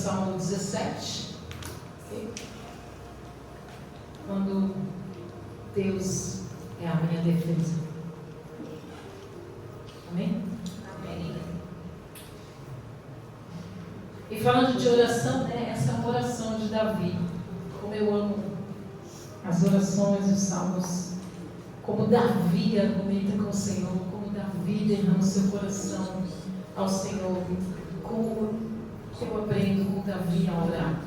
Salmo 17. Okay? Quando Deus é a minha defesa. Amém? Amém. E falando de oração, né? Essa é uma oração de Davi. Como eu amo as orações e os salmos. Como Davi argumenta com o Senhor. Como Davi derrama o seu coração ao Senhor. Como eu aprendo com Davi a orar.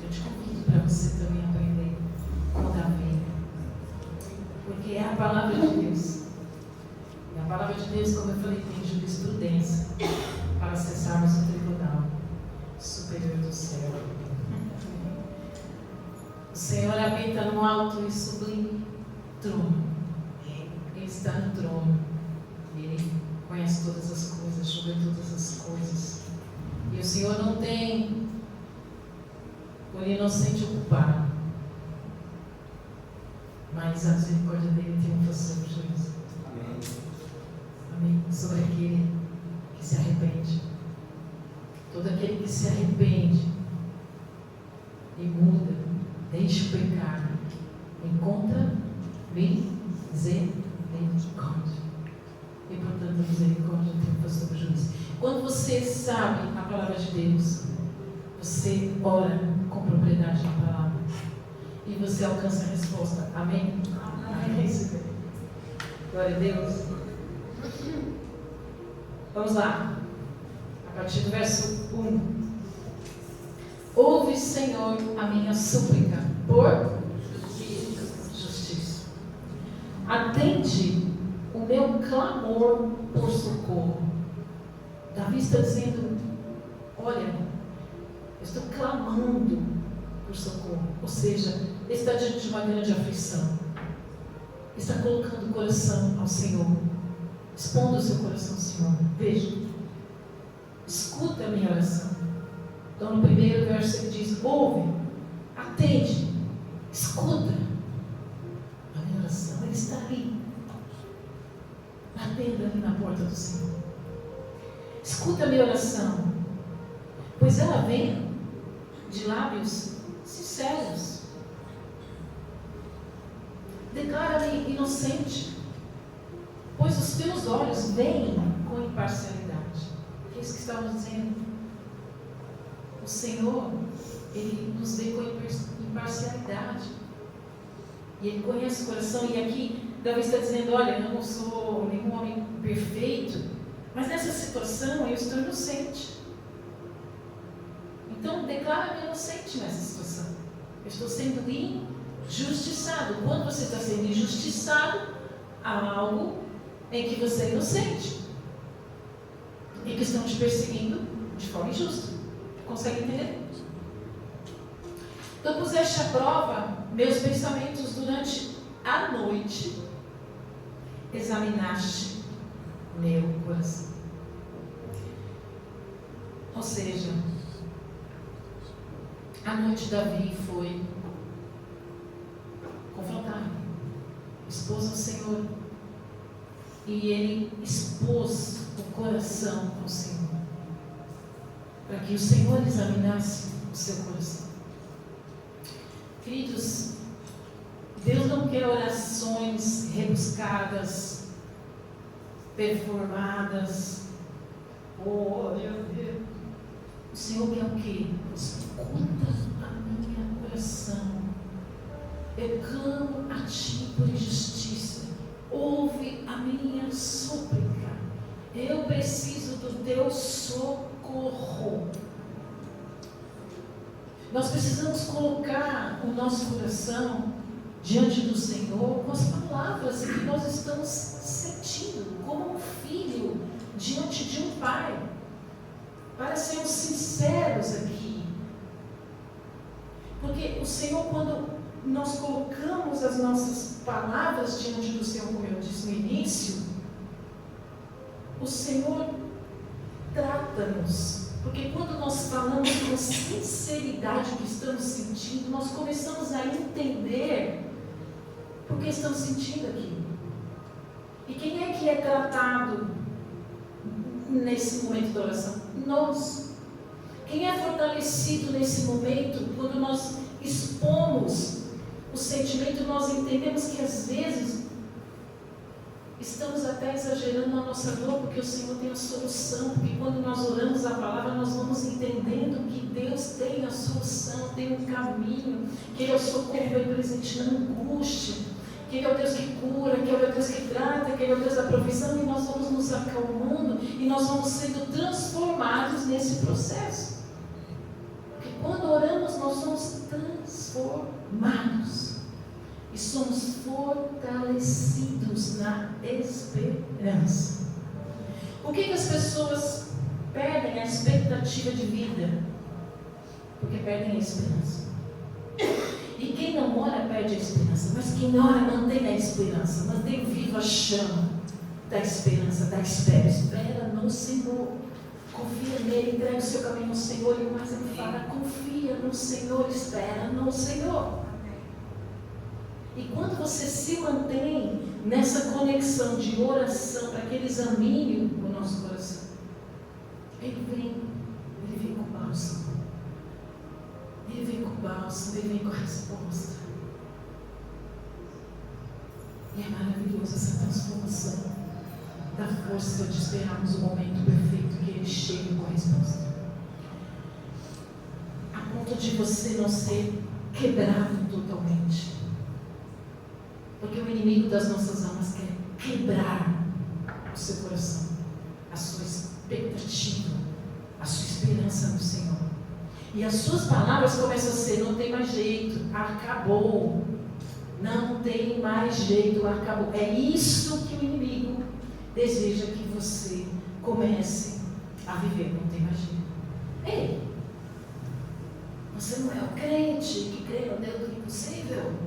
Eu te convido para você também aprender com Davi. Porque é a palavra de Deus. E a palavra de Deus, como eu falei, tem jurisprudência para acessarmos o tribunal superior do céu. O Senhor habita no alto e sublime trono. Ele está no trono. Ele conhece todas as coisas, julga todas as coisas. E o Senhor não tem o inocente ocupado. Mas a misericórdia dele tem um possível juízo. Amém. Amém. Sobre aquele que se arrepende. Todo aquele que se arrepende e muda, deixa o pecado, encontra misericórdia. E portanto a misericórdia tem um possível juízo. Quando você sabe a palavra de Deus, você ora com propriedade na palavra. E você alcança a resposta. Amém? Amém. Glória a Deus. Vamos lá. A partir do verso 1. Ouve, Senhor, a minha súplica por justiça. Atende o meu clamor por socorro. Davi está dizendo, olha, eu estou clamando por socorro. Ou seja, ele está diante de uma grande aflição. Está colocando o coração ao Senhor. Expondo o seu coração ao Senhor. Veja. Escuta a minha oração. Então no primeiro verso ele diz, ouve, atende, escuta a minha oração. Ele está ali, batendo ali na porta do Senhor. Escuta a minha oração, pois ela vem de lábios sinceros. Declara-me inocente, pois os teus olhos veem com imparcialidade. É isso que estamos dizendo. O Senhor, Ele nos vê com imparcialidade. E Ele conhece o coração. E aqui, Davi está dizendo, olha, eu não sou nenhum homem perfeito, mas nessa situação eu estou inocente. Então, declara-me inocente nessa situação. Eu estou sendo injustiçado. Quando você está sendo injustiçado, há algo em que você é inocente. Em que estão te perseguindo de forma injusta. Consegue entender? Então, puseste à prova meus pensamentos durante a noite. Examinaste meu coração. Ou seja, a noite Davi foi confrontar, expôs ao Senhor. E ele expôs o coração ao Senhor. Para que o Senhor examinasse o seu coração. Queridos, Deus não quer orações rebuscadas, performadas. Oh, meu Deus. O Senhor quer o quê? Escuta a minha oração. Eu clamo a Ti por justiça. Ouve a minha súplica. Eu preciso do Teu socorro. Nós precisamos colocar o nosso coração diante do Senhor com as palavras que nós estamos sentindo, como um filho diante de um pai, para sermos sinceros aqui. Porque o Senhor, quando nós colocamos as nossas palavras diante do Senhor, como eu disse no início, o Senhor trata-nos. Porque quando nós falamos com sinceridade o que estamos sentindo, nós começamos a entender por que estamos sentindo aquilo. E quem é que é tratado nesse momento da oração? Nós. Quem é fortalecido nesse momento, quando nós expomos o sentimento, nós entendemos que às vezes estamos até exagerando na nossa dor, porque o Senhor tem a solução, porque quando nós oramos a palavra, nós vamos entendendo que Deus tem a solução, tem um caminho, que Ele é o socorro bem presente na angústia, que Ele é o Deus que cura, que Ele é o Deus que trata, que Ele é o Deus da provisão, e nós vamos nos acalmando, e nós vamos sendo transformados nesse processo. Porque quando oramos, nós somos transformados. E somos fortalecidos na esperança. Por que as pessoas perdem a expectativa de vida? Porque perdem a esperança. E quem não ora perde a esperança. Mas quem ora mantém a esperança. Mantém viva a chama da esperança, da espera. Espera no Senhor. Confia nele, entrega o seu caminho ao Senhor. E o mais ele fala, confia no Senhor, espera no Senhor. E quando você se mantém nessa conexão de oração, para que Ele examine o nosso coração, Ele vem com bálsamo. Ele vem com bálsamo, Ele vem com a resposta. E é maravilhosa essa transformação da força de esperarmos o momento perfeito que Ele chegue com a resposta. A ponto de você não ser quebrado totalmente. Porque o inimigo das nossas almas quer quebrar o seu coração, a sua expectativa, a sua esperança no Senhor. E as suas palavras começam a ser, não tem mais jeito, acabou. Não tem mais jeito, acabou. É isso que o inimigo deseja que você comece a viver, não tem mais jeito. Ei, você não é o crente que crê no Deus do impossível?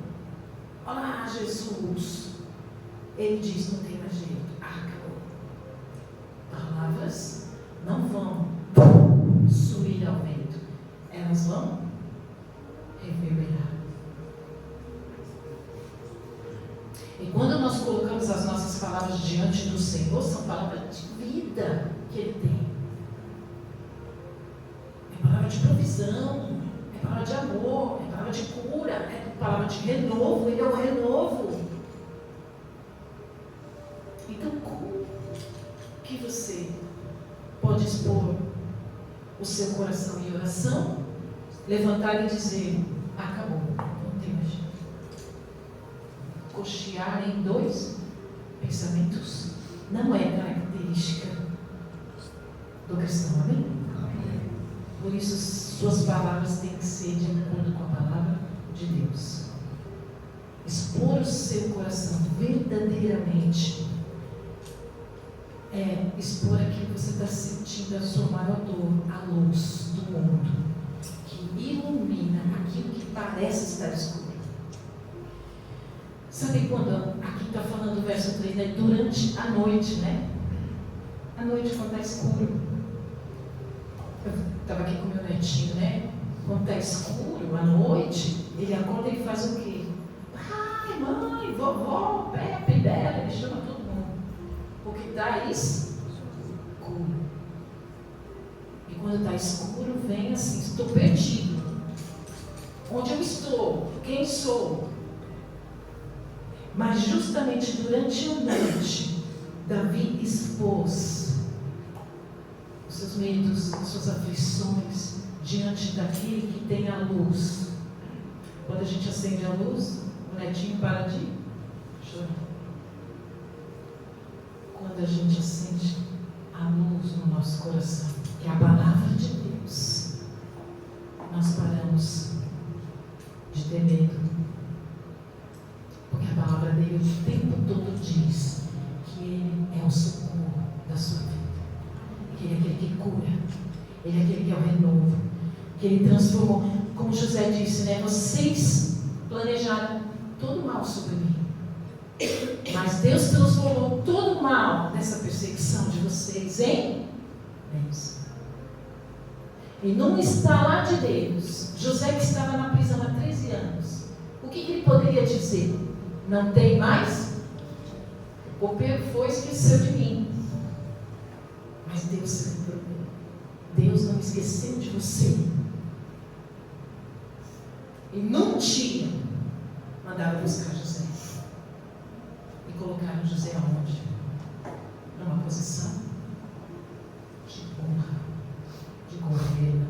Olá, Jesus. Ele diz, não tem mais jeito. Acabou. Palavras não vão sumir ao vento. Elas vão reverberar. E quando nós colocamos as nossas palavras diante do Senhor, são palavras de vida que Ele tem. É palavra de provisão. É palavra de amor, é palavra de cura, é palavra de renovo, Ele é o renovo. Então, como que você pode expor o seu coração em oração, levantar e dizer, acabou, não tem mais jeito. Cochear em dois pensamentos não é característica do cristão, amém? Por isso, suas palavras têm que ser de acordo com a palavra de Deus. Expor o seu coração verdadeiramente é expor aquilo que você está sentindo, a sua maior dor, a luz do mundo, que ilumina aquilo que parece estar escuro. Sabe quando, aqui está falando o verso 3, né? Durante a noite, né? A noite quando está escuro. Eu estava aqui com meu netinho, né? Quando está escuro, à noite, ele acorda e faz o quê? Pai, mãe, vovó, Pepe, Bela, ele chama todo mundo. Porque está escuro. E quando está escuro, vem assim, estou perdido. Onde eu estou? Quem sou? Mas justamente durante a noite, Davi expôs os seus medos, as suas aflições, diante daquele que tem a luz. Quando a gente acende a luz, o netinho para de chorar. Quando a gente acende a luz no nosso coração, que é a palavra de Deus, nós paramos de ter medo. Porque a palavra dele o tempo todo diz que Ele é o socorro da sua vida. Que Ele é aquele que cura. Ele é aquele que é o renovo. Que Ele transformou. Como José disse, né? Vocês planejaram todo o mal sobre mim. Mas Deus transformou todo o mal dessa perseguição de vocês em bênção. E num estalar de Deus, José que estava na prisão há 13 anos, o que ele poderia dizer? Não tem mais? O copeiro foi e esqueceu de mim. Mas Deus se lembrou dele. Deus não esqueceu de você. E num dia mandaram buscar José. E colocaram José aonde? Numa posição de honra, de governo,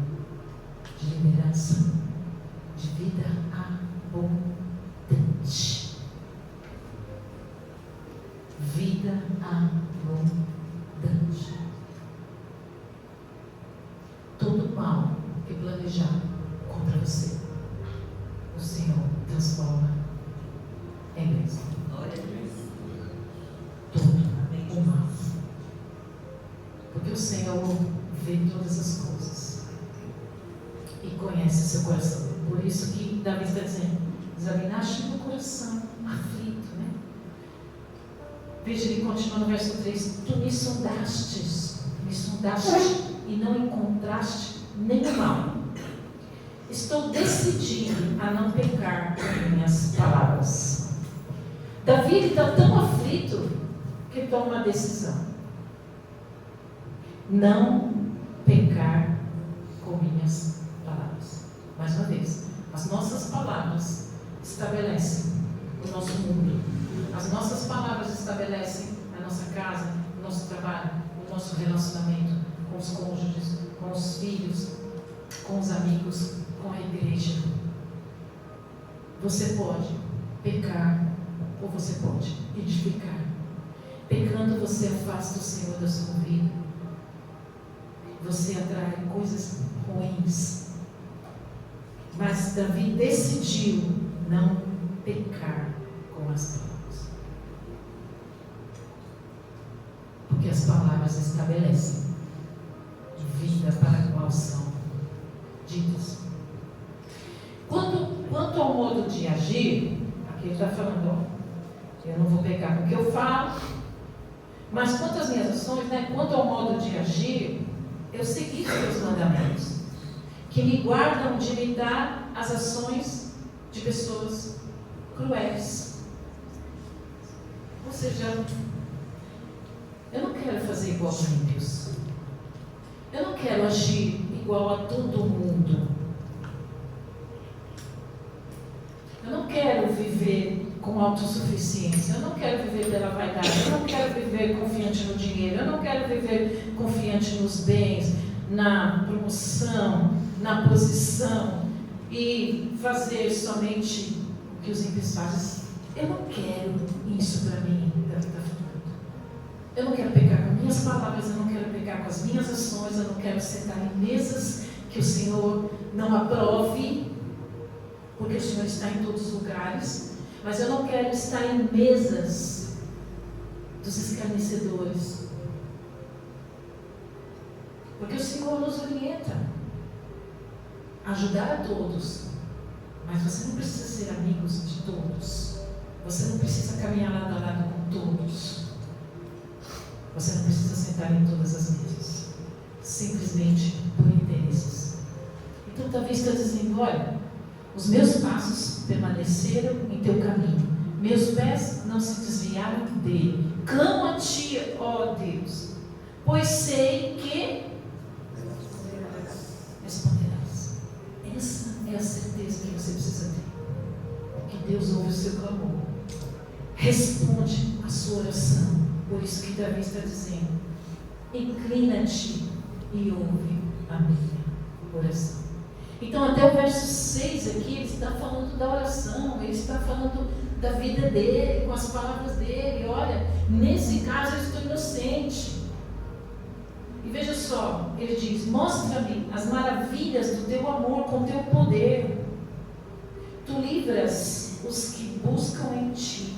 de liderança, de vida abundante. Vida abundante. Todo mal que planejar contra você, o Senhor transforma em bênção. Todo o mal. Porque o Senhor vê todas as coisas e conhece seu coração. Por isso que Davi está dizendo: examinaste meu coração aflito, né? Veja, ele continua no verso 3: tu me sondaste e não encontraste nenhum mal. Estou decidido a não pecar com minhas palavras. Davi está tão aflito que toma uma decisão: não pecar com minhas palavras. Mais uma vez, as nossas palavras estabelecem o nosso mundo. As nossas palavras estabelecem a nossa casa, o nosso trabalho, o nosso relacionamento com os cônjuges, com os filhos, com os amigos, com a igreja. Você pode pecar ou você pode edificar. Pecando, você afasta o Senhor da sua vida. Você atrai coisas ruins. Mas Davi decidiu não pecar com as palavras. Porque as palavras estabelecem vida para a qual são ditas. Quanto ao modo de agir, aqui ele está falando: eu não vou pecar com o que eu falo, mas quanto às minhas ações, né, quanto ao modo de agir, eu segui os meus mandamentos, que me guardam de imitar as ações de pessoas cruéis. Ou seja, eu não quero fazer igual aos ímpios. Eu não quero agir igual a todo mundo. Eu não quero viver com autossuficiência. Eu não quero viver pela vaidade. Eu não quero viver confiante no dinheiro. Eu não quero viver confiante nos bens, na promoção, na posição e fazer somente o que os ímpios fazem. Eu não quero isso para mim. Eu não quero pecar com minhas palavras, eu não quero pecar com as minhas ações, eu não quero sentar em mesas que o Senhor não aprove, porque o Senhor está em todos os lugares, mas eu não quero estar em mesas dos escarnecedores, porque o Senhor nos orienta a ajudar a todos, mas você não precisa ser amigos de todos, você não precisa caminhar lado a lado com todos. Você não precisa sentar em todas as mesas, simplesmente por interesses. Então, Davi está dizendo: olha, os meus passos permaneceram em teu caminho, meus pés não se desviaram dele. Clamo a ti, ó Deus, pois sei que responderás. Essa é a certeza que você precisa ter, que Deus ouve o seu clamor, responde a sua oração. Por isso que Davi está dizendo: inclina-te e ouve a minha oração. Então, até o verso 6 aqui, ele está falando da oração, ele está falando da vida dele, com as palavras dele. Olha, nesse caso eu estou inocente. E veja só, ele diz: mostra-me as maravilhas do teu amor com teu poder. Tu livras os que buscam em ti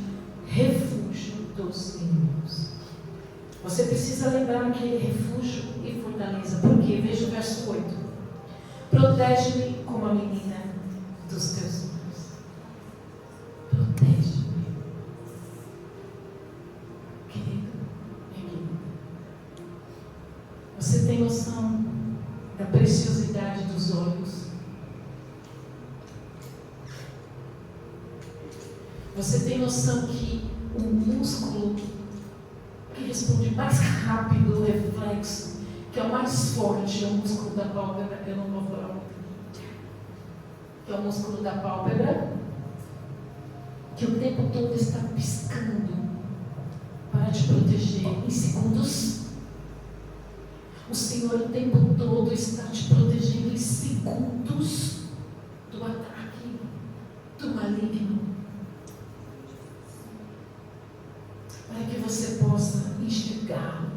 refúgio dos inimigos. Você precisa lembrar aquele refúgio e fortaleza. Por quê? Veja o verso 8. Protege-me como a menina dos teus olhos. Protege-me. Querido, minha querida, você tem noção da preciosidade dos olhos? Você tem noção que o músculo que responde mais rápido o reflexo que é o mais forte, é o músculo da pálpebra. Eu não vou falar muito. Que é o músculo da pálpebra, que o tempo todo está piscando para te proteger em segundos. O Senhor o tempo todo está te protegendo em segundos do ataque do maligno, para que você possa enxergar,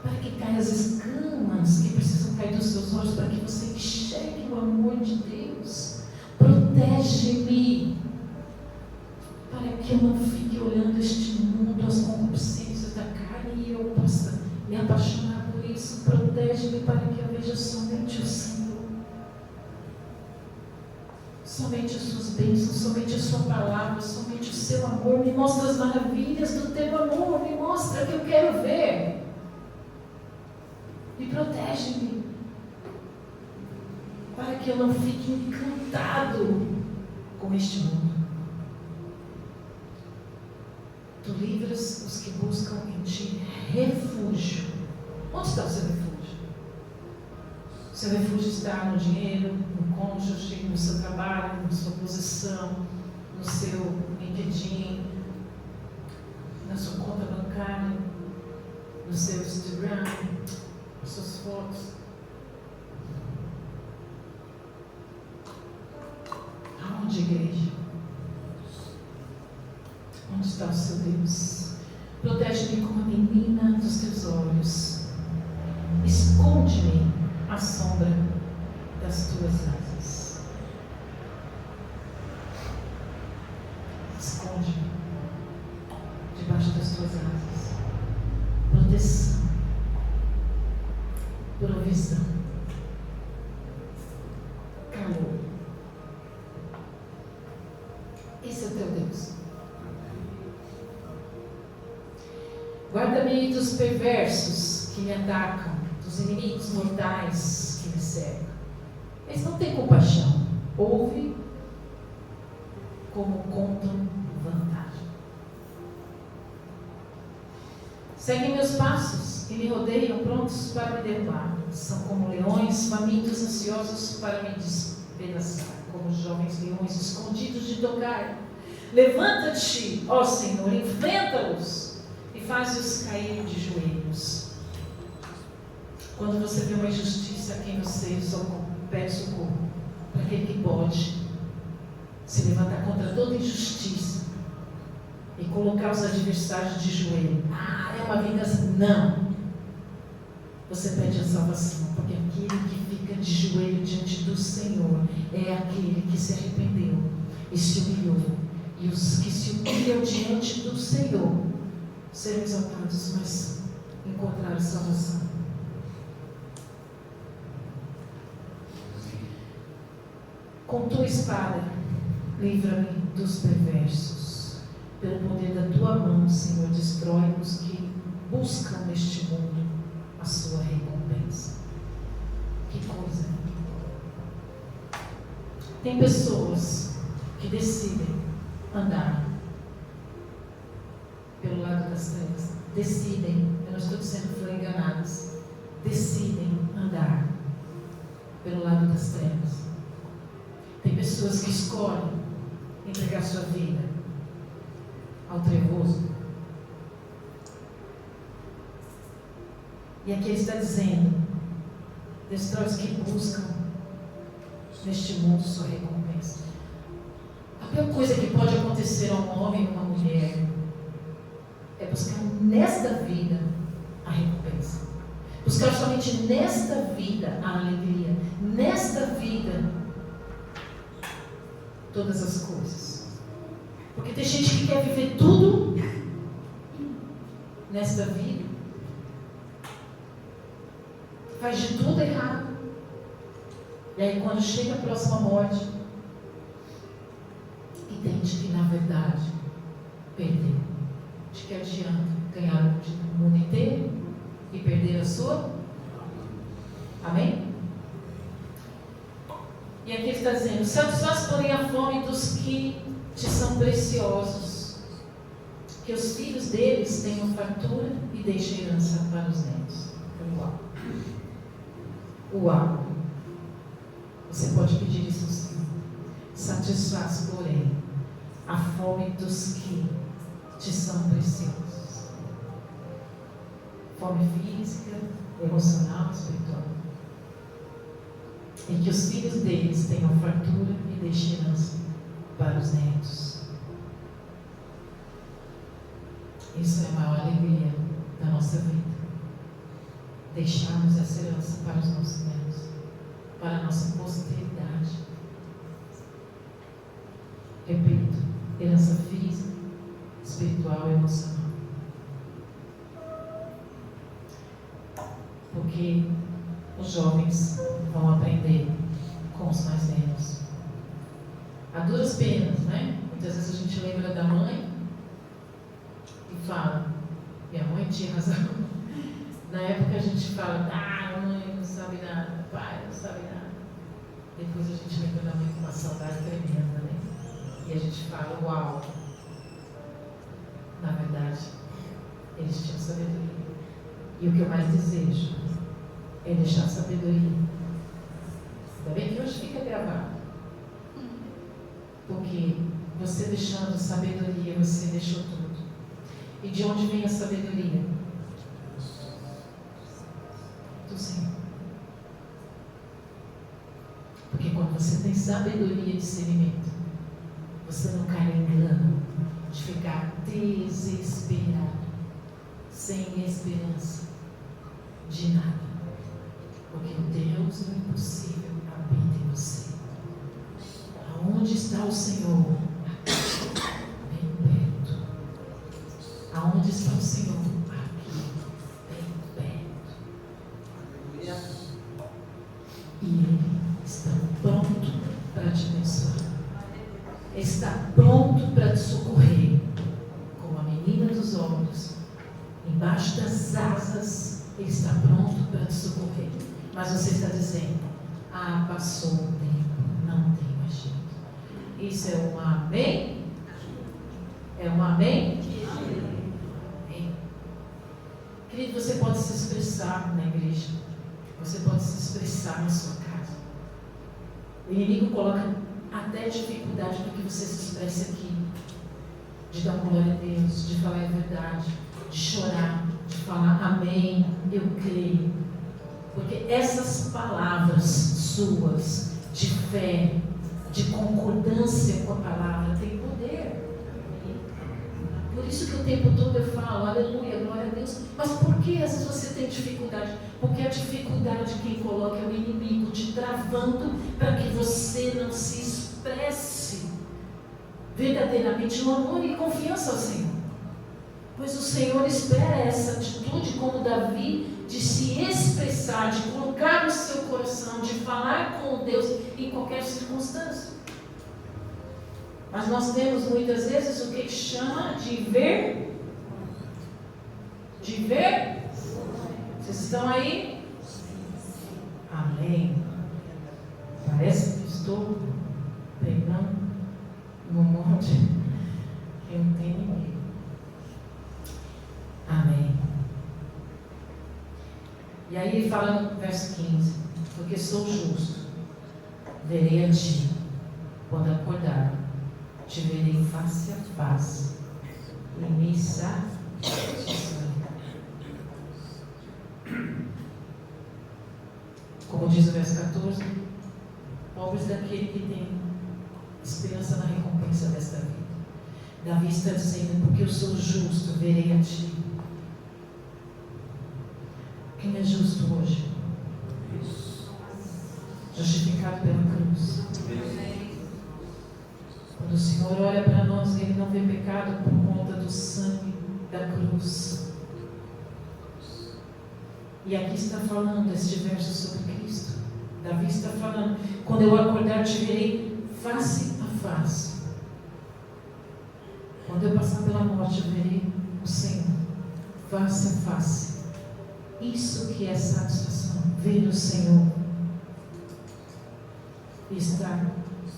para que caia as escamas que precisam cair dos seus olhos, para que você enxergue o amor de Deus. Protege-me, para que eu não fique olhando este mundo, as concupiscências da carne, e eu possa me apaixonar por isso. Protege-me para que eu veja somente o Senhor, somente as suas bênçãos, somente a sua palavra, somente o seu amor. Me mostra as maravilhas do teu amor, me mostra que eu quero ver. E protege-me, para que eu não fique encantado com este mundo. Tu livras os que buscam em ti refúgio. Onde está o seu refúgio? O seu refúgio está no dinheiro, no cônjuge, no seu trabalho, na sua posição, no seu LinkedIn, na sua conta bancária, no seu Instagram, nas suas fotos. Aonde, igreja? Onde está o seu Deus? Protege-me como a menina dos teus olhos. Esconde-me à sombra das tuas asas. Esconde-me debaixo das tuas asas. Proteção, provisão, calor. Esse é o teu Deus. Guarda-me dos perversos que me atacam, dos inimigos mortais que me cercam. Eles não têm compaixão. Ouve como contam vantagem. Seguem meus passos e me rodeiam, prontos para me derrubar. São como leões famintos, ansiosos para me despedaçar, como jovens leões escondidos de tocar. Levanta-te, ó Senhor, enfrenta-os e faz-os cair de joelhos. Quando você vê uma injustiça a quem você pede socorro, para aquele que pode se levantar contra toda injustiça e colocar os adversários de joelho. É uma vingança? Não. Você pede a salvação, porque aquele que fica de joelho diante do Senhor é aquele que se arrependeu e se humilhou. E os que se humilham diante do Senhor serão exaltados, mas encontraram salvação. Com tua espada, livra-me dos perversos. Pelo poder da tua mão, Senhor, destrói os que buscam neste mundo a sua recompensa. Que coisa! Tem pessoas que decidem andar pelo lado das trevas. Decidem, eu não estou dizendo que foram enganadas, decidem andar pelo lado das trevas. Tem pessoas que escolhem entregar sua vida ao trevoso. E aqui ele está dizendo: destrói os que buscam neste mundo sua recompensa. A pior coisa que pode acontecer a um homem ou uma mulher é buscar nesta vida a recompensa. Buscar somente nesta vida a alegria. Nesta vida todas as coisas. Porque tem gente que quer viver tudo nesta vida, faz de tudo errado, e aí quando chega a próxima morte, entende que na verdade perdeu. De que adianta ganhar o mundo inteiro e perder a sua? Amém? E aqui ele está dizendo: satisfaz porém a fome dos que te são preciosos, Que os filhos deles tenham fartura e deixem herança para os netos. Uau! Uau! Você pode pedir isso ao Senhor. Satisfaz, porém, a fome dos que te são preciosos. Fome física, emocional, espiritual. E que os filhos deles tenham fartura e deixem herança para os netos. Isso é a maior alegria da nossa vida. Deixarmos essa herança para os nossos netos, para a nossa posteridade. Repito, herança física, espiritual e emocional. Porque os jovens vão aprender com os mais velhos. A duras penas, né? Muitas vezes a gente lembra da mãe e fala, minha mãe tinha razão. Na época a gente fala, a mãe não sabe nada, o pai não sabe nada. Depois a gente lembra da mãe com uma saudade tremenda, né? E a gente fala, uau! Na verdade, eles tinham sabedoria. E o que eu mais desejo é deixar sabedoria. Ainda bem que hoje fica gravado. Porque você deixando sabedoria, você deixou tudo. E de onde vem a sabedoria? Do Senhor. Porque quando você tem sabedoria de discernimento, você não cai em engano de ficar desesperado, sem esperança de nada. Porque o Deus do impossível habita em você. Aonde está o Senhor? Bem perto. Aonde está o Senhor? Aqui, bem perto. E Ele está pronto para te abençoar. Está pronto para te socorrer. Como a menina dos olhos, embaixo das asas, Ele está pronto para te socorrer. Mas você está dizendo, passou o tempo, não tem mais jeito. Isso é um amém? É um amém? Amém. Querido, você pode se expressar na igreja. Você pode se expressar na sua casa. O inimigo coloca até dificuldade para que você se expresse aqui. De dar glória a Deus, de falar a verdade, de chorar, de falar amém, eu creio. Porque essas palavras suas, de fé, de concordância com a palavra, têm poder. Por isso que o tempo todo eu falo, aleluia, glória a Deus. Mas por que às vezes você tem dificuldade? Porque a dificuldade quem coloca é o inimigo te travando para que você não se expresse verdadeiramente no amor e confiança ao Senhor. Pois o Senhor espera essa atitude, como Davi, de se expressar, de colocar no seu coração, de falar com Deus em qualquer circunstância. Mas nós temos muitas vezes o que chama de ver. De ver? Vocês estão aí? Amém. Parece que estou pregando num monte que não tem ninguém. Amém. E aí ele fala no verso 15: porque sou justo, verei a ti, quando acordar, te verei face a face, e me satisfarei. Como diz o verso 14, pobres daquele que tem esperança na recompensa desta vida. Davi está dizendo, porque eu sou justo, verei a ti. Quem é justo hoje? Justificado pela cruz. Quando o Senhor olha para nós, Ele não vê pecado por conta do sangue da cruz. E aqui está falando este verso sobre Cristo. Davi está falando, quando eu acordar te verei face a face. Quando eu passar pela morte eu verei o Senhor face a face. Isso que é satisfação, ver o Senhor e estar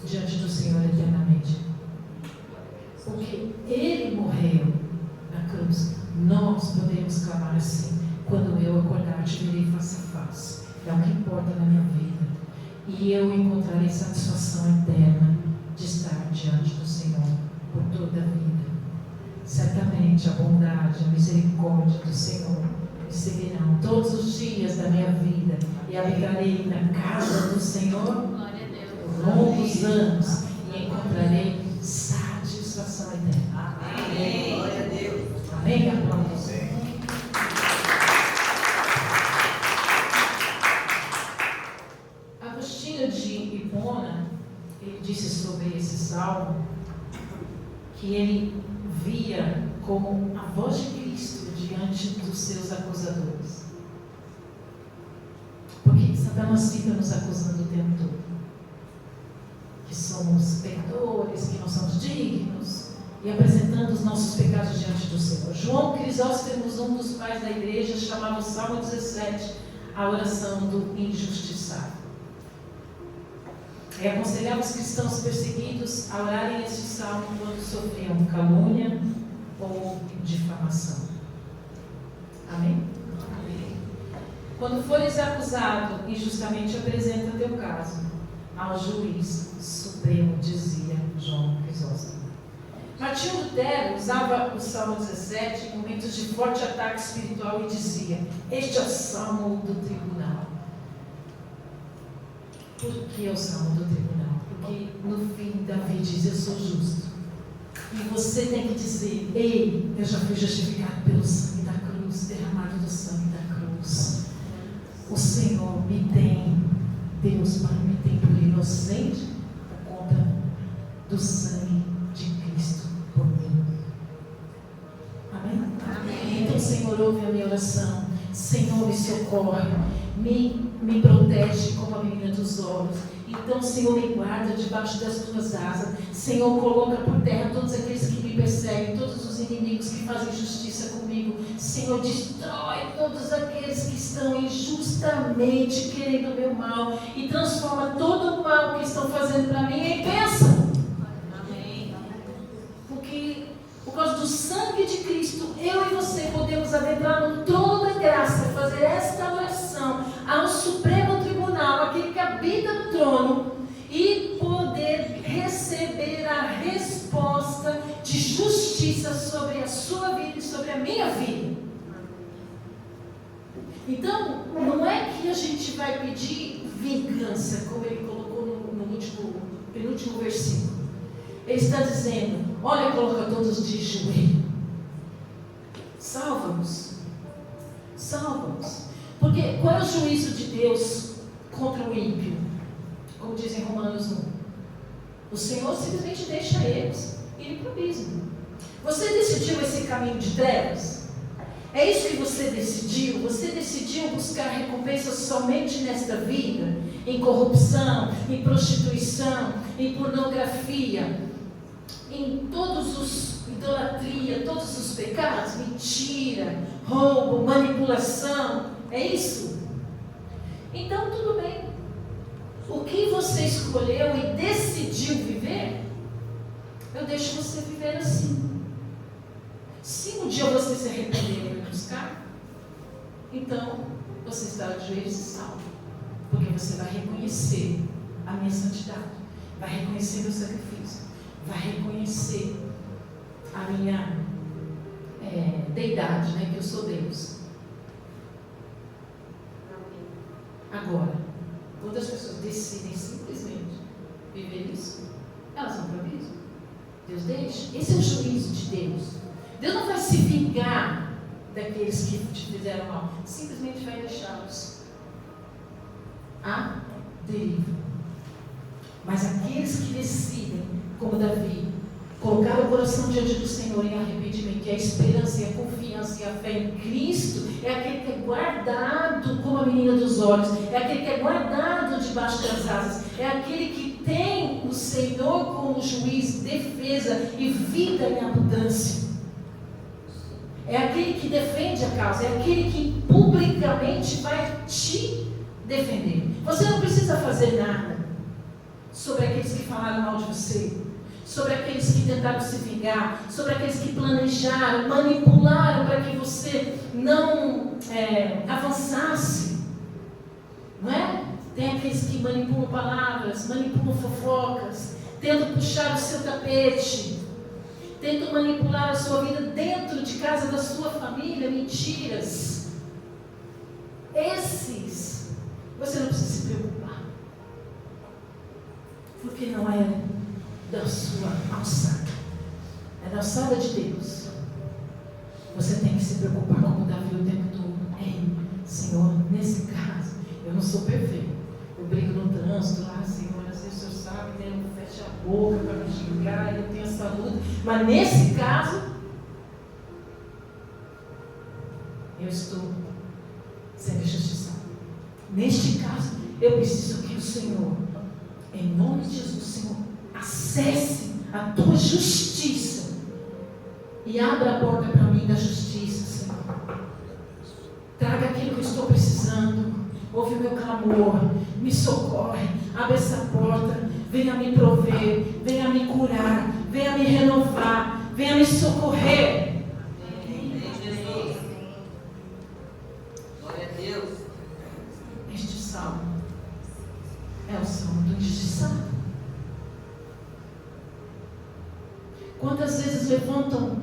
diante do Senhor eternamente. Porque Ele morreu exclamar assim: quando eu acordar, te verei face a face. É o que importa na minha vida. E eu encontrarei satisfação eterna de estar diante do Senhor por toda a vida. Certamente a bondade, a misericórdia do Senhor me seguirão todos os dias da minha vida, e habitarei na casa do Senhor por longos anos, e encontrarei satisfação eterna. Amém. Glória a Deus. Amém, aplausos. Agostinho de Hipona, ele disse sobre esse salmo que ele via como a voz de Cristo diante dos seus acusadores. Porque Satanás fica nos acusando o tempo todo. Que somos pecadores, que não somos dignos, e apresentando os nossos pecados diante do Senhor. João Crisóstomo, um dos pais da igreja, chamava o Salmo 17 a oração do injustiçado. E aconselhava os cristãos perseguidos a orarem este salmo quando sofriam calúnia ou difamação. Amém? Amém. Quando fores acusado injustamente, apresenta teu caso ao juiz supremo, dizia João Crisóstomo. Martinho Lutero usava o Salmo 17 em momentos de forte ataque espiritual e dizia: este é o Salmo do tribunal. Por que é o Salmo do tribunal? Porque no fim Davi diz: eu sou justo. E você tem que dizer: ei, eu já fui justificado pelo sangue da cruz, derramado do sangue da cruz. O Senhor me tem, Deus Pai me tem por inocente por conta do sangue de Cristo por mim. Amém? Amém. Então, Senhor, ouve a minha oração. Senhor, me socorre, me protege como a menina dos olhos. Então, Senhor, me guarda debaixo das tuas asas. Senhor, coloca por terra todos aqueles que me perseguem, todos os inimigos que fazem justiça comigo. Senhor, destrói todos aqueles que estão injustamente querendo o meu mal e transforma todo o mal que estão fazendo para mim em bênção. Amém. Porque por causa do sangue de Cristo, eu e você podemos adentrar no trono da graça, fazer esta oração ao Supremo Tribunal, aquele que habita no trono, e poder receber a resposta de justiça sobre a sua vida e sobre a minha vida. Então, não é que a gente vai pedir vingança, como ele colocou no penúltimo versículo. Ele está dizendo: olha, coloca todos de joelho. Salva-nos. Salva-nos. Porque qual é o juízo de Deus contra o ímpio? Como diz em Romanos 1. O Senhor simplesmente deixa eles irem para o abismo. Você decidiu esse caminho de trevas? É isso que você decidiu? Você decidiu buscar recompensa somente nesta vida? Em corrupção, em prostituição, em pornografia, em todos os idolatria, todos os pecados, mentira, roubo, manipulação, é isso? Então tudo bem. O que você escolheu e decidiu viver, eu deixo você viver assim. Se um dia você se arrepender e me buscar, então você está de joelhos e salvo, porque você vai reconhecer a minha santidade, vai reconhecer meu sacrifício, vai reconhecer a minha deidade, né? Que eu sou Deus. Agora, quando as pessoas decidem simplesmente viver isso, elas vão para o abismo. Deus deixa. Esse é o juízo de Deus. Deus não vai se vingar daqueles que te fizeram mal, simplesmente vai deixá-los à deriva. Mas aqueles que decidem, como Davi, colocar o coração diante do Senhor em arrependimento, que é a esperança e a confiança e a fé em Cristo, é aquele que é guardado como a menina dos olhos, é aquele que é guardado debaixo das asas, é aquele que tem o Senhor como juiz, defesa e vida em abundância. É aquele que defende a causa, é aquele que publicamente vai te defender. Você não precisa fazer nada sobre aqueles que falaram mal de você, sobre aqueles que tentaram se vingar, sobre aqueles que planejaram, manipularam para que você não avançasse. Não é? Tem aqueles que manipulam palavras, manipulam fofocas, tentam puxar o seu tapete, tentam manipular a sua vida dentro de casa da sua família, mentiras. Esses, você não precisa se preocupar, porque não é da sua alçada, é da alçada de Deus. Você tem que se preocupar como Davi o tempo todo. Ei, Senhor, nesse caso, eu não sou perfeito. Eu brigo no trânsito lá, Senhor, às vezes o Senhor sabe, né? Eu fecho a boca para me xingar, eu tenho essa luta. Mas nesse caso, eu estou sendo injustiçado. Neste caso, eu preciso que o Senhor, em nome de Jesus, Senhor, acesse a tua justiça e abra a porta para mim da justiça, Senhor. Traga aquilo que eu estou precisando. Ouve o meu clamor, me socorre, abre essa porta, venha me prover, venha me curar, venha me renovar, venha me socorrer. Glória a Deus. Este salmo é o salmo do injustiçado. Quantas vezes levantam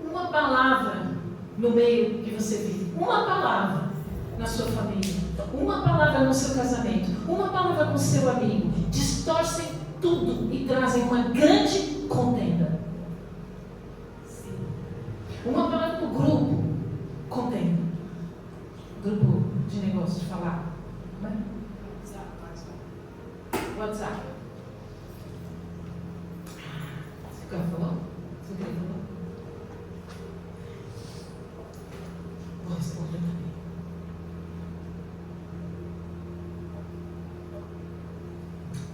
uma palavra no meio que você vive, uma palavra na sua família, uma palavra no seu casamento, uma palavra com seu amigo, distorcem tudo e trazem uma grande contenda. Uma palavra no grupo, contenda. Grupo de negócio, de falar. WhatsApp. Você quer falar? Você quer falar? Vou responder também.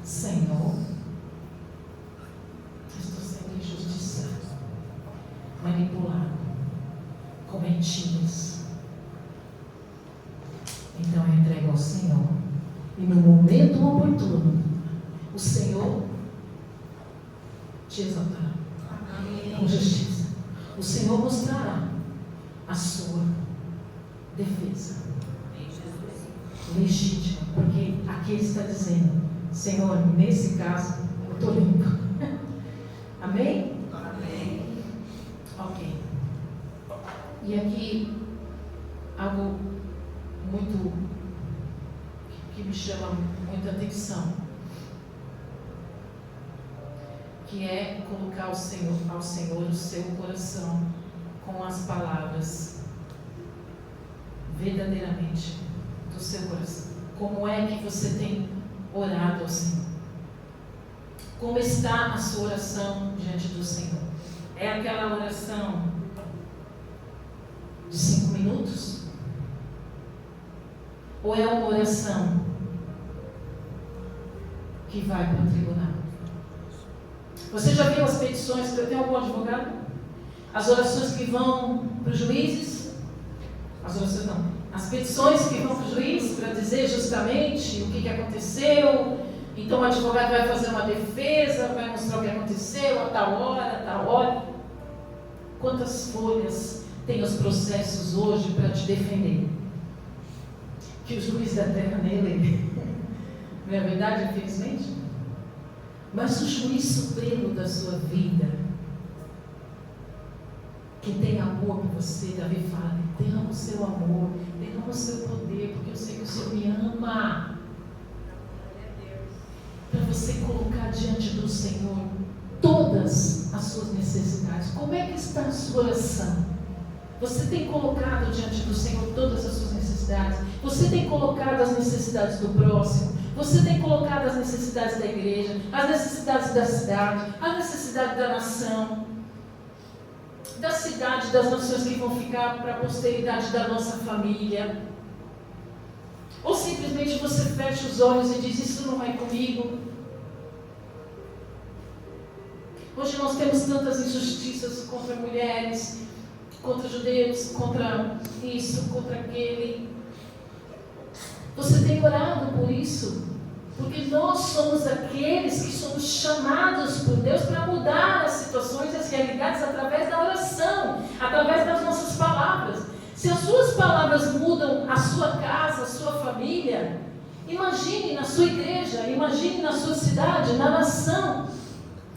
Senhor, estou sendo injustiçado, manipulado, com mentiras. Então eu entrego ao Senhor. E no momento oportuno, o Senhor te exaltará. Com justiça. O Senhor mostrará a sua defesa legítima. Porque aqui ele está dizendo: Senhor, nesse caso, eu estou limpo. Amém? Amém. Ok. E aqui, algo muito que me chama muita atenção, que é colocar ao Senhor o seu coração com as palavras verdadeiramente do seu coração. Como é que você tem orado ao Senhor? Como está a sua oração diante do Senhor? É aquela oração de 5 minutos? Ou é uma oração que vai para o tribunal? Você já viu as petições? Tem algum advogado? As orações que vão para os juízes? As orações não. As petições que vão para o juiz para dizer justamente o que aconteceu. Então o advogado vai fazer uma defesa, vai mostrar o que aconteceu a tal hora, a tal hora. Quantas folhas tem os processos hoje para te defender? Que o juiz da terra nem lê. Não é verdade, infelizmente? Mas o juiz supremo da sua vida, que tem amor por você, Davi fala: derrama o seu amor, derrama o seu poder, porque eu sei que o Senhor me ama. Para você colocar diante do Senhor todas as suas necessidades. Como é que está a sua oração? Você tem colocado diante do Senhor todas as suas necessidades? Você tem colocado as necessidades do próximo? Você tem colocado as necessidades da igreja, as necessidades da cidade, as necessidades da nação, da cidade, das nações que vão ficar para a posteridade da nossa família? Ou simplesmente você fecha os olhos e diz: isso não é comigo? Hoje nós temos tantas injustiças contra mulheres, contra judeus, contra isso, contra aquele. Você tem orado por isso? Porque nós somos aqueles que somos chamados por Deus para mudar as situações e as realidades através da oração, através das nossas palavras. Se as suas palavras mudam a sua casa, a sua família, imagine na sua igreja, imagine na sua cidade, na nação.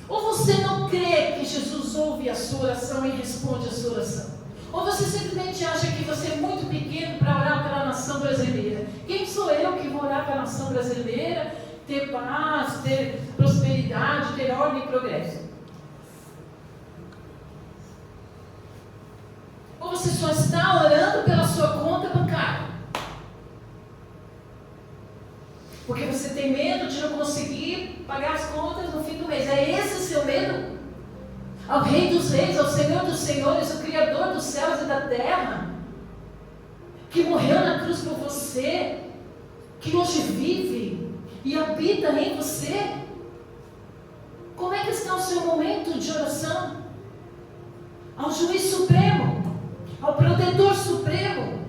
Ou você não crê que Jesus ouve a sua oração e responde a sua oração? Ou você simplesmente acha que você é muito pequeno para orar pela nação brasileira? Quem sou eu que vou orar pela nação brasileira, ter paz, ter prosperidade, ter ordem e progresso? Ou você só está orando pela sua conta bancária? Porque você tem medo de não conseguir pagar as contas no fim do mês. É esse o seu medo? Ao Rei dos Reis, ao Senhor dos Senhores, o Criador dos céus e da terra, que morreu na cruz por você, que hoje vive e habita em você. Como é que está o seu momento de oração? Ao Juiz Supremo, ao Protetor Supremo,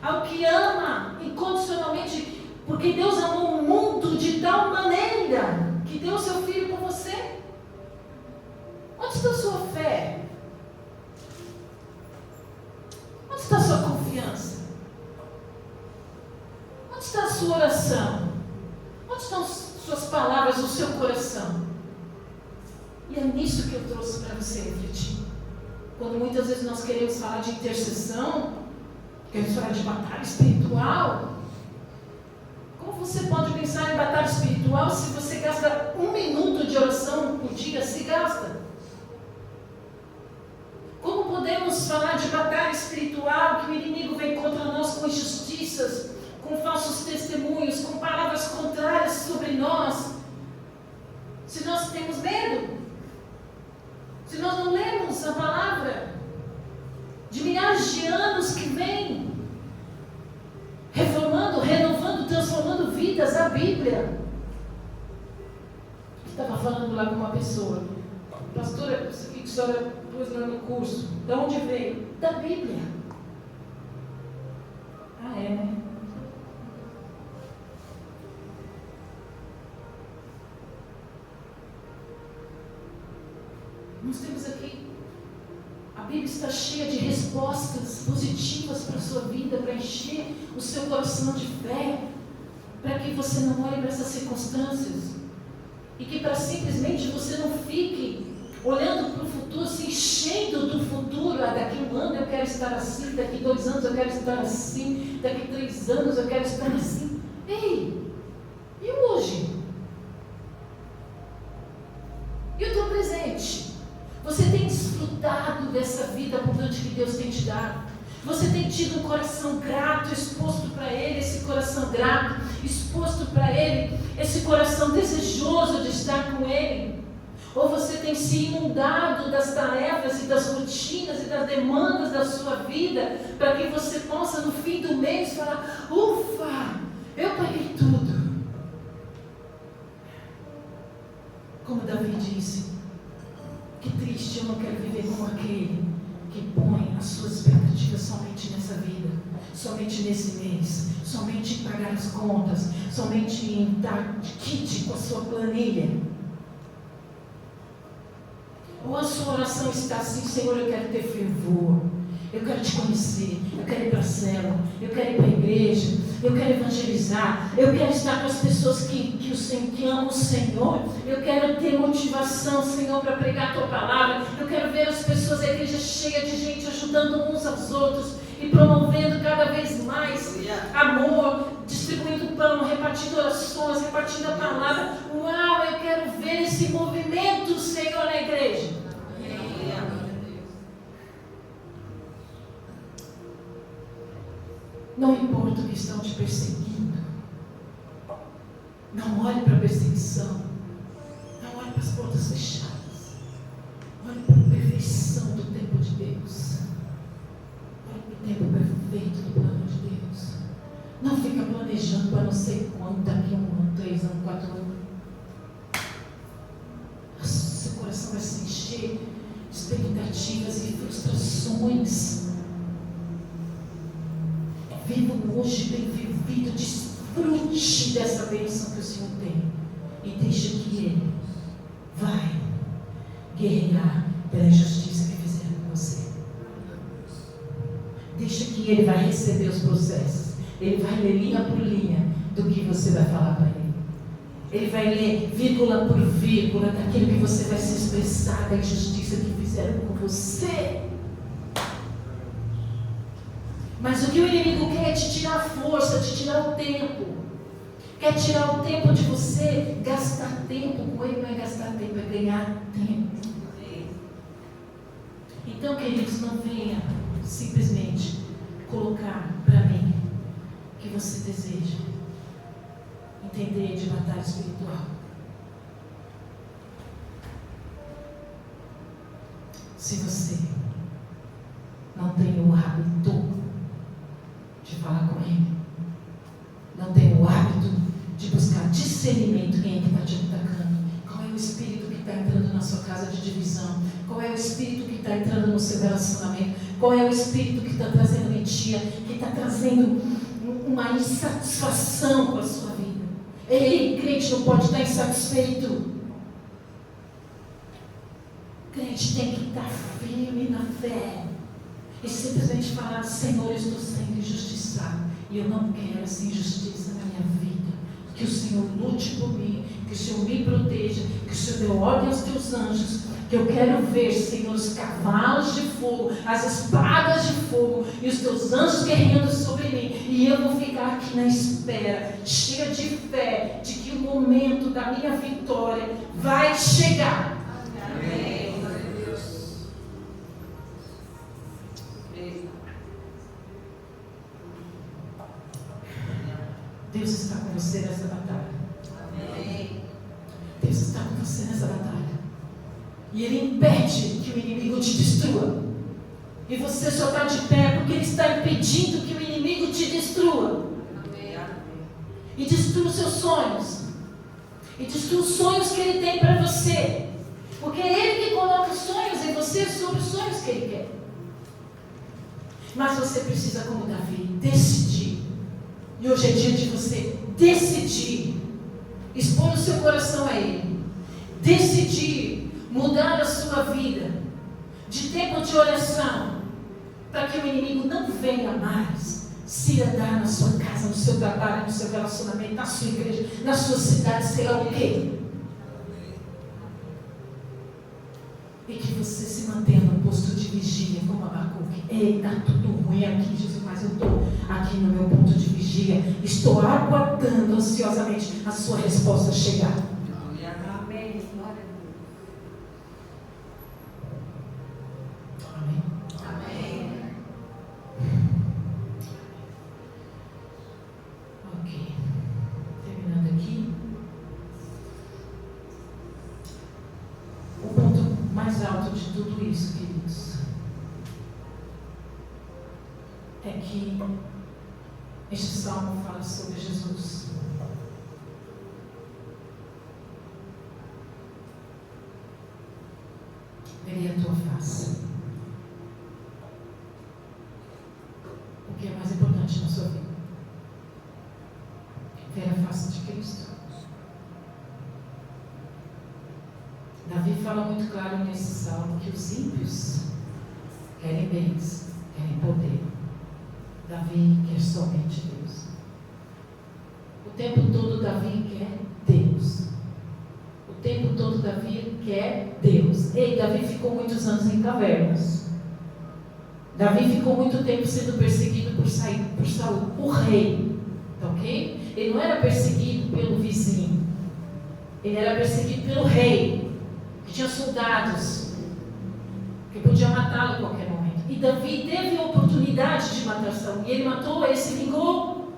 ao que ama incondicionalmente, porque Deus amou o mundo de tal maneira que deu o seu Filho por você. Onde está a sua fé? Onde está a sua confiança? Onde está a sua oração? Onde estão suas palavras, o seu coração? E é nisso que eu trouxe para você refletir. Quando muitas vezes nós queremos falar de intercessão, queremos falar de batalha espiritual. Como você pode pensar em batalha espiritual se você gasta 1 minuto de oração por dia? Se gasta. Como podemos falar de batalha espiritual, que o inimigo vem contra nós com injustiças, com falsos testemunhos, com palavras contrárias sobre nós, se nós temos medo? Se nós não lemos a palavra de milhares de anos que vem reformando, renovando, transformando vidas, a Bíblia. Eu estava falando lá com uma pessoa, pastora, isso aqui que a senhora pôs lá no curso, de onde veio? Da Bíblia. Ah, é, né? Nós temos aqui, a Bíblia está cheia de respostas positivas para a sua vida, para encher o seu coração de fé, para que você não olhe para essas circunstâncias e que para simplesmente você não fique olhando para o futuro, se enchendo do futuro. Daqui 1 ano eu quero estar assim, daqui 2 anos eu quero estar assim, daqui 3 anos eu quero estar assim. Ei, e hoje? E o teu presente? Você tem desfrutado dessa vida abundante que Deus tem te dado? Você tem tido um coração grato, exposto para Ele, esse coração grato, exposto para Ele, esse coração desejoso de estar com Ele? Ou você tem se inundado das tarefas e das rotinas e das demandas da sua vida, para que você possa no fim do mês falar: ufa, eu paguei tudo. Como Davi disse: que triste, eu não quero viver como aquele que põe as suas expectativas somente nessa vida, somente nesse mês, somente em pagar as contas, somente em dar kit com a sua planilha. Ou a sua oração está assim: Senhor, eu quero ter fervor, eu quero te conhecer, eu quero ir para a célula, eu quero ir para a igreja, eu quero evangelizar, eu quero estar com as pessoas que amam o Senhor, eu quero ter motivação, Senhor, para pregar a Tua palavra, eu quero ver as pessoas, a igreja cheia de gente ajudando uns aos outros e promovendo cada vez mais amor, distribuindo pão, repartindo orações, repartindo a palavra. Uau, eu quero ver esse movimento, Senhor, na igreja. Não importa o que estão te perseguindo, não olhe para a perseguição, não olhe para as portas fechadas, olhe para a perfeição do tempo de Deus, olhe para o tempo perfeito do plano de Deus. Não fica planejando para não sei quando, daqui 1 ano, 3 anos, 4 anos. Seu coração vai se encher de expectativas e frustrações. Viva hoje bem vivido, desfrute Desfrute dessa bênção que o Senhor tem. E deixa que Ele vai guerrear pela injustiça que fizeram com você. Deixa que Ele vai receber os processos. Ele vai ler linha por linha do que você vai falar para Ele. Ele vai ler vírgula por vírgula daquilo que você vai se expressar, da injustiça que fizeram com você. Mas o que o inimigo quer é te tirar a força, te tirar o tempo. Quer tirar o tempo de você gastar tempo com Ele. Não é gastar tempo, é ganhar tempo. Então, queridos, não venha simplesmente colocar para mim o que você deseja entender de batalha espiritual. Se você não tem o hábito de falar com Ele, não tem o hábito de buscar discernimento, quem é que está te atacando, qual é o espírito que está entrando na sua casa de divisão, qual é o espírito que está entrando no seu relacionamento, qual é o espírito que está trazendo mentira, que está trazendo uma insatisfação com a sua vida. Ei, crente não pode estar insatisfeito. Crente tem que estar firme na fé e simplesmente falar: Senhor, eu estou sendo injustiçado e eu não quero essa injustiça na minha vida. Que o Senhor lute por mim, que o Senhor me proteja, que o Senhor dê ordem aos teus anjos, que eu quero ver, Senhor, os cavalos de fogo, as espadas de fogo e os teus anjos guerreando sobre mim, e eu vou ficar aqui na espera, cheia de fé, de que o momento da minha vitória vai chegar. Amém. Deus está com você nessa batalha. Amém. Deus está com você nessa batalha. E Ele impede que o inimigo te destrua. E você só está de pé porque Ele está impedindo que o inimigo te destrua. Amém. E destrua os seus sonhos. E destrua os sonhos que Ele tem para você. Porque é Ele que coloca os sonhos em você sobre os sonhos que Ele quer. Mas você precisa, como Davi, decidir. E hoje é dia de você decidir. Expor o seu coração a Ele. Decidir mudar a sua vida de tempo de oração, para que o inimigo não venha mais se andar na sua casa, no seu trabalho, no seu relacionamento, na sua igreja, na sua cidade, sei lá o quê. E que você se mantenha no posto de vigia, como Abacuque. Ei, está tudo ruim aqui, Jesus, mas eu estou aqui no meu ponto de vigia. Estou aguardando ansiosamente a sua resposta chegar. Amém. Ok. Terminando aqui. O ponto mais alto de tudo isso, queridos, é que este salmo fala sobre Jesus. Verei a tua face. O que é mais importante na sua vida? Ver a face de Cristo. Davi fala muito claro nesse salmo que os ímpios querem bens, querem poder. Davi quer somente Deus. O tempo todo Davi quer Deus. O tempo todo Davi quer Deus. Ei, Davi ficou muitos anos em cavernas. Davi ficou muito tempo sendo perseguido por Saul, o rei. Tá ok? Ele não era perseguido pelo vizinho. Ele era perseguido pelo rei, que tinha soldados que podiam matá-lo a qualquer momento. E Davi teve a oportunidade de matar Saul. E ele matou, ele se vingou.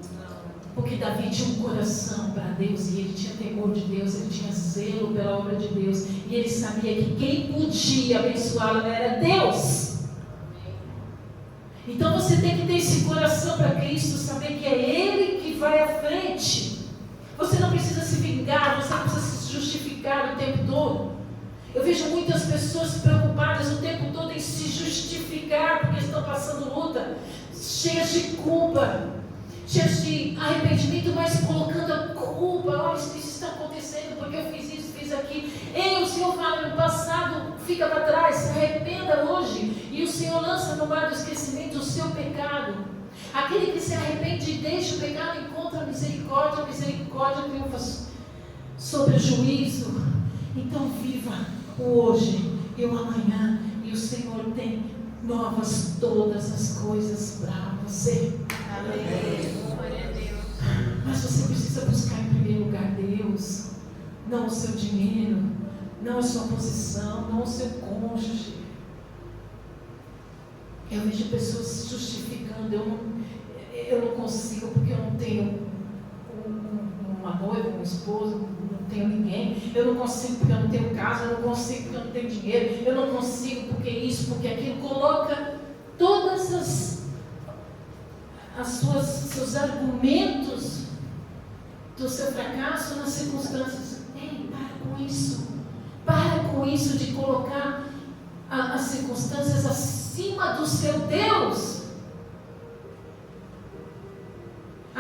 Porque Davi tinha um coração para Deus. E ele tinha temor de Deus. Ele tinha zelo pela obra de Deus. E ele sabia que quem podia abençoá-lo era Deus. Então você tem que ter esse coração para Cristo. Saber que é Ele que vai à frente. Você não precisa se vingar. Você não precisa se justificar o tempo todo. Eu vejo muitas pessoas preocupadas o tempo todo em se justificar porque estão passando luta, cheias de culpa, cheios de arrependimento, mas colocando a culpa. Olha, isso está acontecendo porque eu fiz isso, fiz aquilo. Ei, o Senhor fala, no passado fica para trás, se arrependa hoje. E o Senhor lança no mar do esquecimento o seu pecado. Aquele que se arrepende e deixa o pecado encontra a misericórdia triunfa sobre o juízo. Então viva o hoje e o amanhã, e o Senhor tem novas todas as coisas para você. Amém. Glória a Deus. Mas você precisa buscar em primeiro lugar Deus, não o seu dinheiro, não a sua posição, não o seu cônjuge. Eu vejo pessoas se justificando, eu não consigo porque eu não tenho uma noiva, um esposo, não tenho ninguém, eu não consigo porque eu não tenho casa, eu não consigo porque eu não tenho dinheiro, eu não consigo porque isso, porque aquilo. Coloca todas seus argumentos do seu fracasso nas circunstâncias. Ei, para com isso de colocar as circunstâncias acima do seu Deus.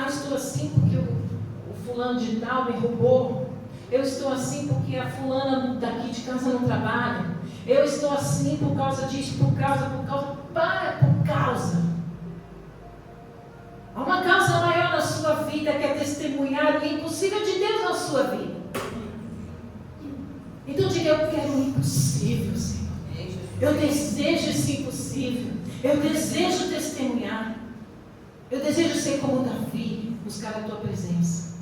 Estou assim porque o fulano de tal me roubou. Eu estou assim porque a fulana daqui de casa não trabalha. Eu estou assim por causa disso, por causa. Por causa. Há uma causa maior na sua vida, que é testemunhar o impossível de Deus na sua vida. Então diga, eu quero o impossível, Senhor. Eu desejo esse impossível. Eu desejo testemunhar. Eu desejo ser como Davi, buscar a tua presença.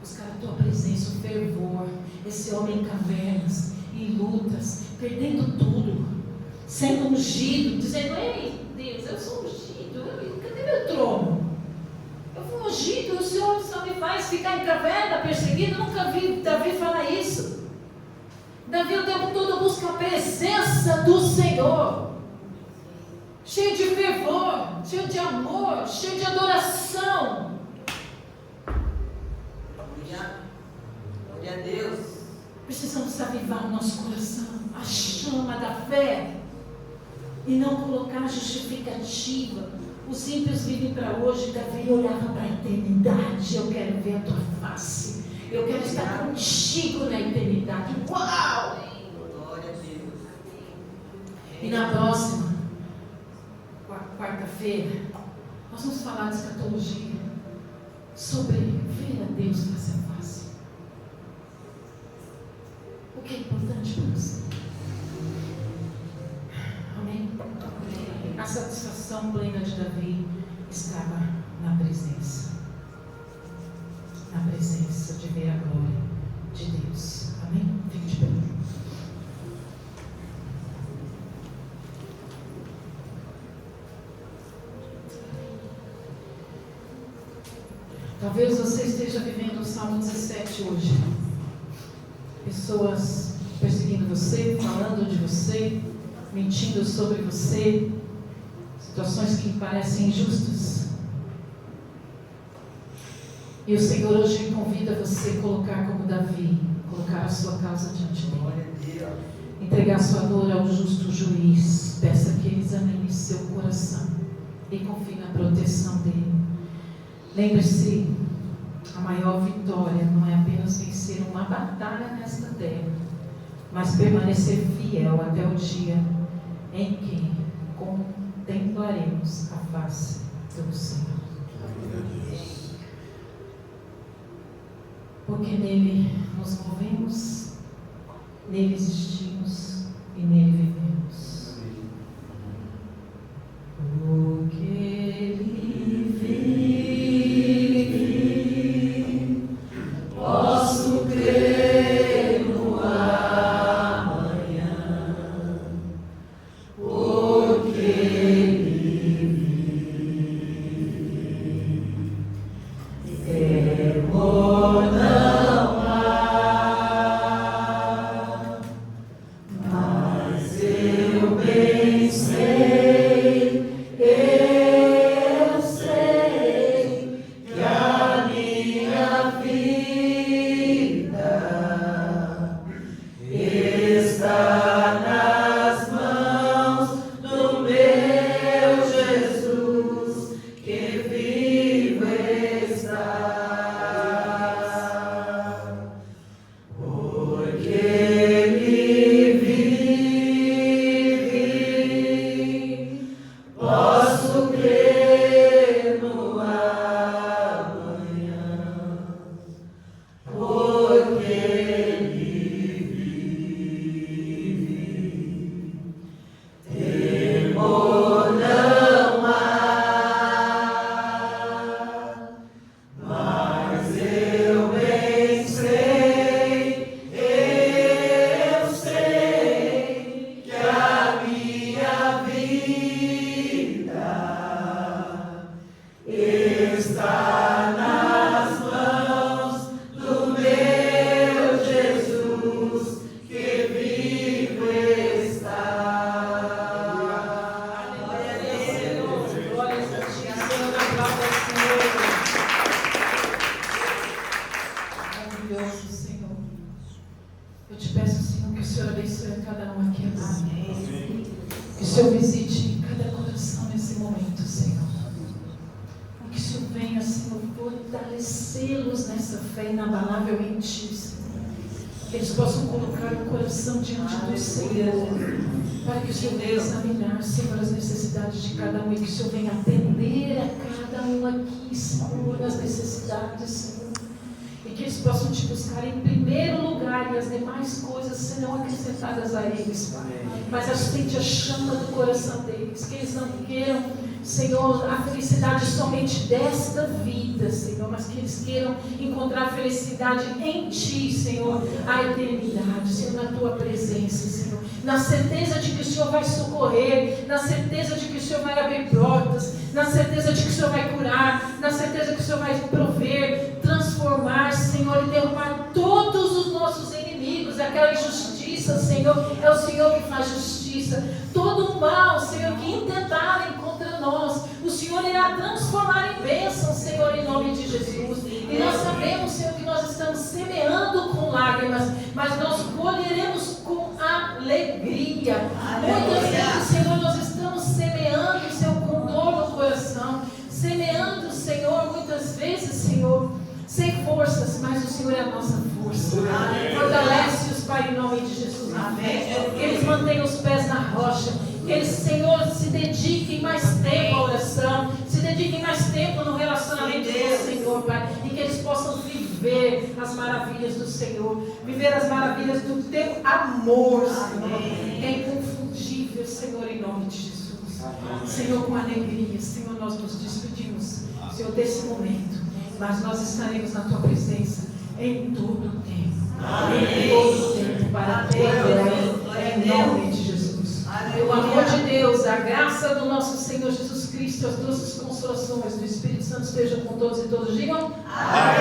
Buscar a tua presença, o fervor. Esse homem em cavernas, em lutas, perdendo tudo. Sendo ungido, dizendo, ei Deus, eu sou ungido. Cadê meu trono? Eu fui ungido, o Senhor só me faz ficar em caverna, perseguido. Nunca vi Davi falar isso. Davi o tempo todo busca a presença do Senhor. Cheio de fervor, cheio de amor, cheio de adoração. Glória a Deus. Precisamos avivar o nosso coração, a chama da fé, e não colocar justificativa. Os ímpios vivem para hoje. Davi olhava para a eternidade. Eu quero ver a tua face. Eu quero estar contigo na eternidade. Uau! Glória a Deus. E na próxima quarta-feira, nós vamos falar de escatologia, sobre ver a Deus face a face. O que é importante para você? Amém? A satisfação plena de Davi estava na presença. Na presença de ver a glória de Deus. Amém? Fique de pé. Talvez você esteja vivendo o Salmo 17 hoje. Pessoas perseguindo você, falando de você, mentindo sobre você, situações que parecem injustas. E o Senhor hoje convida você a colocar como Davi, colocar a sua causa diante dele. Glória a Deus. Entregar sua dor ao justo juiz. Peça que ele examine seu coração e confie na proteção dele. Lembre-se, a maior vitória não é apenas vencer uma batalha nesta terra, mas permanecer fiel até o dia em que contemplaremos a face do Senhor. Porque nele nos movemos, nele existimos e nele vivemos. Porque ele vive, posso crer no amanhã. Porque ele vive, temor não há, mas eu bem sei, eu sei que a minha vida está nas mãos do meu Jesus, que vive Senhor visite cada coração nesse momento, Senhor. E que o Senhor venha, Senhor, fortalecê-los nessa fé inabalável em Ti, Senhor. Que eles possam colocar o coração diante do Senhor, para que o Senhor venha examinar, Senhor, as necessidades de cada um, e que o Senhor venha atender a cada um aqui, Senhor, as necessidades, Senhor. E que eles possam Te buscar em primeiro lugar, e as demais coisas serão acrescentadas a eles, Pai. Mas acende a chama do coração deles, que eles não queiram, Senhor, a felicidade somente desta vida, Senhor, mas que eles queiram encontrar felicidade em Ti, Senhor, a eternidade, Senhor, na Tua presença, Senhor, na certeza de que o Senhor vai socorrer, na certeza de que o Senhor vai abrir portas, na certeza de que o Senhor vai curar, na certeza que o Senhor vai prover, transformar, Senhor, e derrubar todos os nossos inimigos, aquela injustiça, Senhor, é o Senhor que faz justiça, todo o mal, Senhor, que intentarem contra nós, o Senhor irá transformar em bênção, Senhor, em nome de Jesus. E nós sabemos, Senhor, que nós estamos semeando com lágrimas, mas nós colheremos com alegria. Muitas vezes, Senhor, nós estamos semeando, Senhor, com dor no coração, semeando, Senhor, muitas vezes, Senhor, sem forças, mas o Senhor é a nossa força. Fortalece-os, Pai, em nome de Jesus. Amém. Que eles mantenham os pés na rocha. Que eles, Senhor, se dediquem mais tempo à oração, se dediquem mais tempo no relacionamento com o Senhor, Pai. E que eles possam viver as maravilhas do Senhor, viver as maravilhas do Teu amor, Senhor. É inconfundível, Senhor, em nome de Jesus. Senhor, com alegria, Senhor, nós nos despedimos, Senhor, desse momento. Mas nós estaremos na Tua presença em todo o tempo. Em todo o tempo, para a glória, em nome de Jesus. O amor de Deus, a graça do nosso Senhor Jesus Cristo, as doces consolações do Espírito Santo estejam com todos e todos. Digam amém.